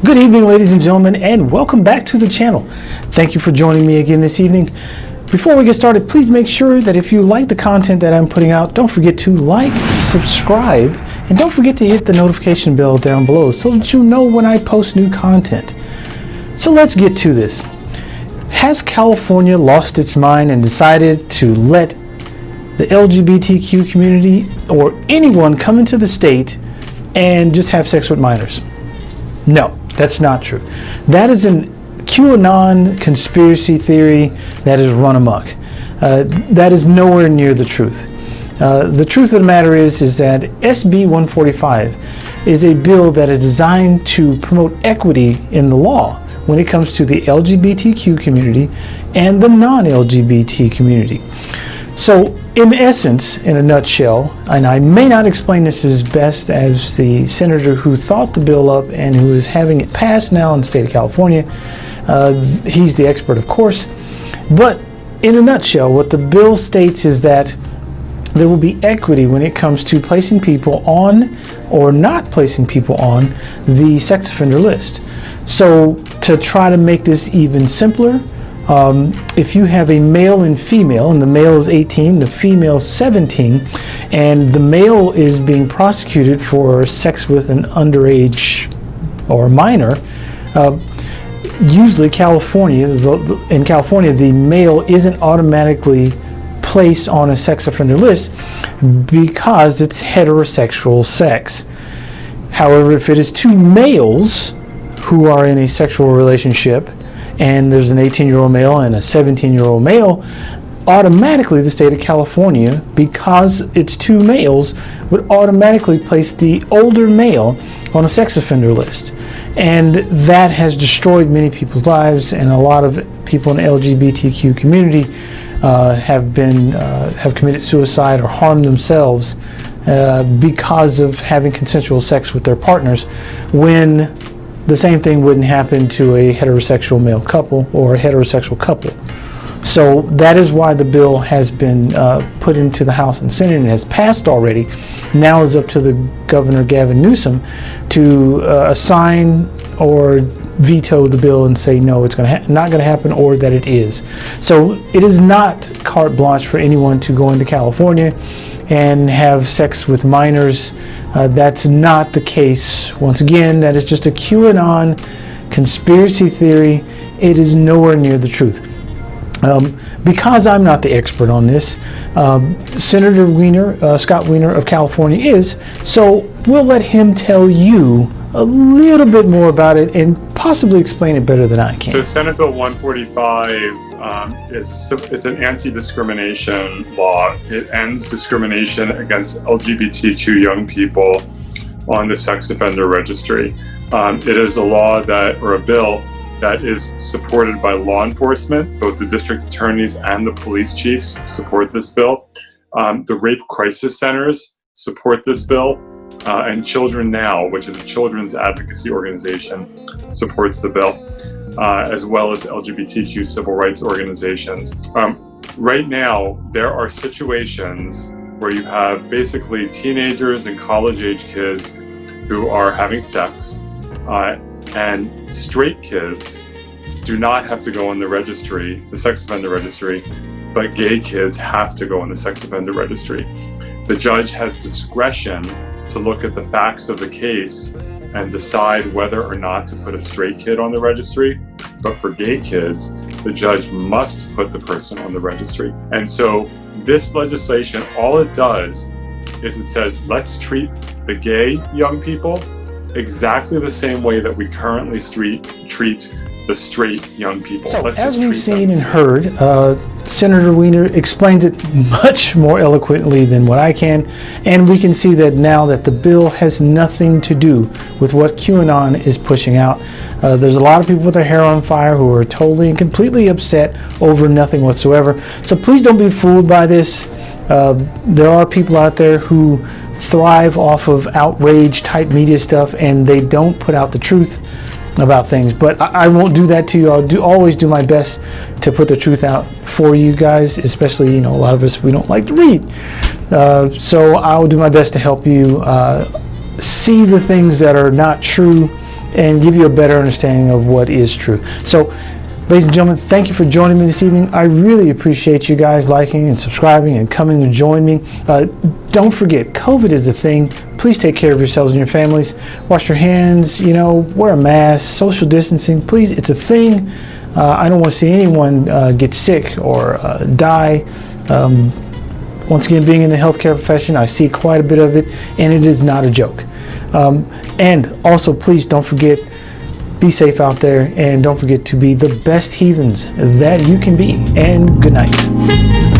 Good evening, ladies and gentlemen, and welcome back to the channel. Thank you for joining me again this evening. Before we get started, please make sure that if you like the content that I'm putting out, don't forget to like, subscribe, and don't forget to hit the notification bell down below so that you know when I post new content. So let's get to this. Has California lost its mind and decided to let the LGBTQ community or anyone come into the state and just have sex with minors? No, that's not true. That is an QANON conspiracy theory that is run amok. That is nowhere near the truth. The truth of the matter is that SB145 is a bill that is designed to promote equity in the law when it comes to the LGBTQ community and the non-LGBT community. So in essence, in a nutshell, and I may not explain this as best as the senator who thought the bill up and who is having it passed now in the state of California. He's the expert, of course. But in a nutshell, what the bill states is that there will be equity when it comes to placing people on or not placing people on the sex offender list. So to try to make this even simpler, if you have a male and female, and the male is 18, the female is 17, and the male is being prosecuted for sex with an underage or minor, usually in California, the male isn't automatically placed on a sex offender list because it's heterosexual sex. However, if it is two males who are in a sexual relationship, and there's an 18-year-old male and a 17-year-old male, automatically the state of California, because it's two males, would automatically place the older male on a sex offender list. And that has destroyed many people's lives, and a lot of people in the LGBTQ community have committed suicide or harmed themselves because of having consensual sex with their partners, when the same thing wouldn't happen to a heterosexual male couple or a heterosexual couple. So that is why the bill has been put into the House and Senate and has passed already. Now it's up to the Governor Gavin Newsom to assign or veto the bill and say no, it's not going to happen, or that it is. So it is not carte blanche for anyone to go into California and have sex with minors. That's not the case. Once again, that is just a QAnon conspiracy theory. It is nowhere near the truth. Because I'm not the expert on this, Senator Wiener, Scott Wiener of California is, so we'll let him tell you a little bit more about it and possibly explain it better than I can. So Senate Bill 145 it's an anti-discrimination law. It ends discrimination against LGBTQ young people on the sex offender registry. It is a law or a bill that is supported by law enforcement. Both the district attorneys and the police chiefs support this bill. The rape crisis centers support this bill. And Children Now, which is a children's advocacy organization, supports the bill, as well as LGBTQ civil rights organizations. Right now, there are situations where you have basically teenagers and college-age kids who are having sex, and straight kids do not have to go on the registry, the sex offender registry, but gay kids have to go on the sex offender registry. The judge has discretion to look at the facts of the case and decide whether or not to put a straight kid on the registry. But for gay kids, the judge must put the person on the registry. And so this legislation, all it does is it says, let's treat the gay young people exactly the same way that we currently treat the straight young people. So as we've seen and heard, Senator Wiener explains it much more eloquently than what I can, and we can see that now that the bill has nothing to do with what QAnon is pushing out. There's a lot of people with their hair on fire who are totally and completely upset over nothing whatsoever. So please don't be fooled by this. There are people out there who thrive off of outrage type media stuff, and they don't put out the truth about things. But I won't do that to you. I'll always do my best to put the truth out for you guys, especially, a lot of us, we don't like to read. So I'll do my best to help you see the things that are not true and give you a better understanding of what is true. So, ladies and gentlemen, thank you for joining me this evening. I really appreciate you guys liking and subscribing and coming to join me. Don't forget, COVID is a thing. Please take care of yourselves and your families. Wash your hands, wear a mask, social distancing. Please, it's a thing. I don't want to see anyone get sick or die. Once again, being in the healthcare profession, I see quite a bit of it, and it is not a joke. And also, please don't forget, be safe out there, and don't forget to be the best heathens that you can be. And good night.